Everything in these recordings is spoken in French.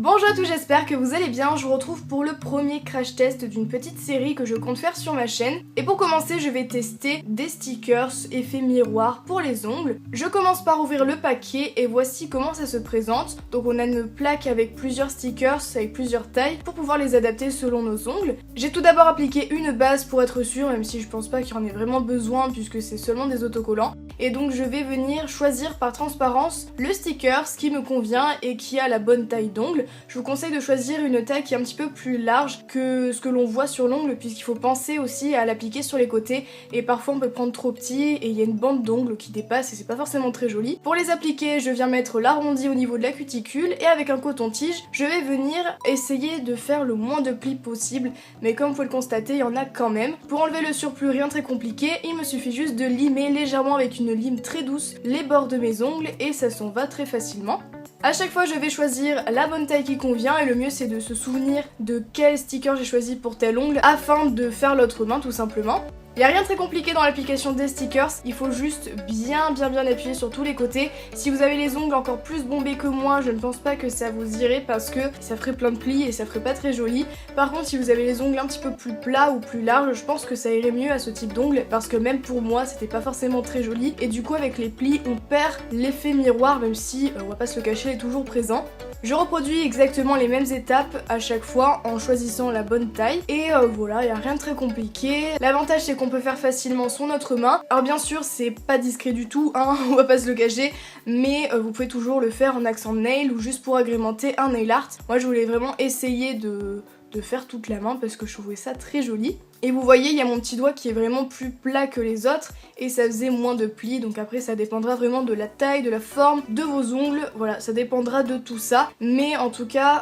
Bonjour à tous, j'espère que vous allez bien. Je vous retrouve pour le premier crash test d'une petite série que je compte faire sur ma chaîne. Et pour commencer, je vais tester des stickers effet miroir pour les ongles. Je commence par ouvrir le paquet et voici comment ça se présente. Donc on a une plaque avec plusieurs stickers, avec plusieurs tailles, pour pouvoir les adapter selon nos ongles. J'ai tout d'abord appliqué une base pour être sûr, même si je pense pas qu'il y en ait vraiment besoin puisque c'est seulement des autocollants. Et donc je vais venir choisir par transparence le sticker, ce qui me convient et qui a la bonne taille d'ongle. Je vous conseille de choisir une taille qui est un petit peu plus large que ce que l'on voit sur l'ongle, puisqu'il faut penser aussi à l'appliquer sur les côtés et parfois on peut prendre trop petit et il y a une bande d'ongles qui dépasse et c'est pas forcément très joli. Pour les appliquer, je viens mettre l'arrondi au niveau de la cuticule et avec un coton-tige, je vais venir essayer de faire le moins de plis possible, mais comme vous pouvez le constater, il y en a quand même. Pour enlever le surplus, rien de très compliqué, il me suffit juste de limer légèrement avec une lime très douce les bords de mes ongles et ça s'en va très facilement. A chaque fois je vais choisir la bonne taille qui convient et le mieux c'est de se souvenir de quel sticker j'ai choisi pour tel ongle afin de faire l'autre main tout simplement. Il n'y a rien de très compliqué dans l'application des stickers, il faut juste bien appuyer sur tous les côtés. Si vous avez les ongles encore plus bombés que moi, je ne pense pas que ça vous irait parce que ça ferait plein de plis et ça ferait pas très joli. Par contre, si vous avez les ongles un petit peu plus plats ou plus larges, je pense que ça irait mieux à ce type d'ongles parce que même pour moi, c'était pas forcément très joli. Et du coup, avec les plis, on perd l'effet miroir même si, on va pas se le cacher, il est toujours présent. Je reproduis exactement les mêmes étapes à chaque fois en choisissant la bonne taille et voilà, il n'y a rien de très compliqué. L'avantage c'est qu'on peut faire facilement son autre main. Alors bien sûr c'est pas discret du tout, hein, on va pas se le cacher, mais vous pouvez toujours le faire en accent nail ou juste pour agrémenter un nail art. Moi je voulais vraiment essayer de faire toute la main parce que je trouvais ça très joli. Et vous voyez, il y a mon petit doigt qui est vraiment plus plat que les autres et ça faisait moins de plis, donc après ça dépendra vraiment de la taille, de la forme, de vos ongles, voilà, ça dépendra de tout ça. Mais en tout cas,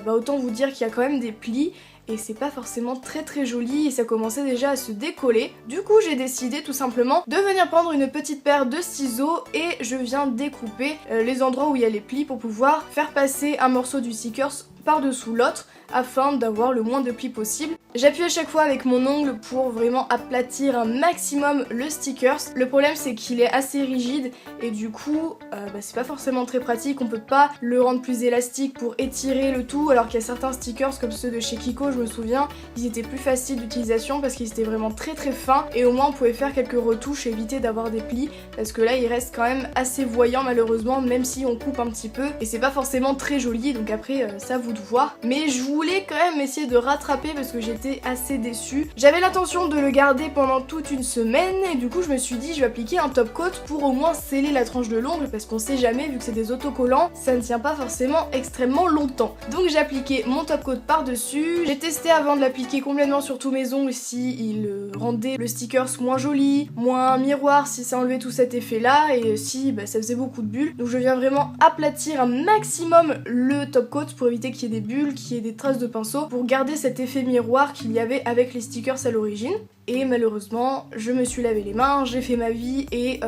autant vous dire qu'il y a quand même des plis et c'est pas forcément très joli et ça commençait déjà à se décoller. Du coup j'ai décidé tout simplement de venir prendre une petite paire de ciseaux et je viens découper les endroits où il y a les plis pour pouvoir faire passer un morceau du stickers par-dessous l'autre afin d'avoir le moins de plis possible. J'appuie à chaque fois avec mon ongle pour vraiment aplatir un maximum le stickers. Le problème c'est qu'il est assez rigide et du coup c'est pas forcément très pratique, on peut pas le rendre plus élastique pour étirer le tout alors qu'il y a certains stickers comme ceux de chez Kiko, je me souviens, ils étaient plus faciles d'utilisation parce qu'ils étaient vraiment très fins et au moins on pouvait faire quelques retouches et éviter d'avoir des plis parce que là il reste quand même assez voyant malheureusement même si on coupe un petit peu et c'est pas forcément très joli donc après ça à vous de voir. Mais je voulais quand même essayer de rattraper parce que j'étais assez déçue. J'avais l'intention de le garder pendant toute une semaine et du coup je me suis dit je vais appliquer un top coat pour au moins sceller la tranche de l'ongle parce qu'on sait jamais vu que c'est des autocollants, ça ne tient pas forcément extrêmement longtemps. Donc j'ai appliqué mon top coat par dessus, j'ai testé avant de l'appliquer complètement sur tous mes ongles si il rendait le stickers moins joli, moins miroir, si ça enlevait tout cet effet là et si ça faisait beaucoup de bulles. Donc je viens vraiment aplatir un maximum le top coat pour éviter qu'il y ait des bulles, qu'il y ait des traces de pinceau pour garder cet effet miroir qu'il y avait avec les stickers à l'origine. Et malheureusement, je me suis lavé les mains, j'ai fait ma vie et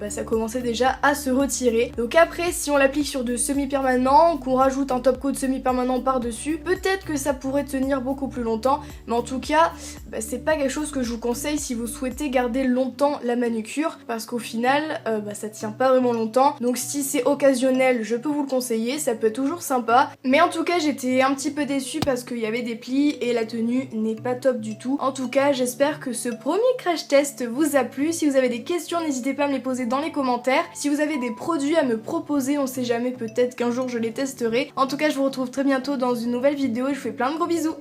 ça commençait déjà à se retirer. Donc après, si on l'applique sur de semi-permanents, qu'on rajoute un top coat semi-permanent par-dessus, peut-être que ça pourrait tenir beaucoup plus longtemps. Mais en tout cas, c'est pas quelque chose que je vous conseille si vous souhaitez garder longtemps la manucure parce qu'au final, ça tient pas vraiment longtemps. Donc si c'est occasionnel, je peux vous le conseiller, ça peut être toujours sympa. Mais en tout cas, j'étais un petit peu déçue parce qu'il y avait des plis et la tenue n'est pas top du tout. En tout cas, j'espère que ce premier crash test vous a plu. Si vous avez des questions, n'hésitez pas à me les poser dans les commentaires. Si vous avez des produits à me proposer, on sait jamais, peut-être qu'un jour je les testerai. En tout cas, je vous retrouve très bientôt dans une nouvelle vidéo et je vous fais plein de gros bisous.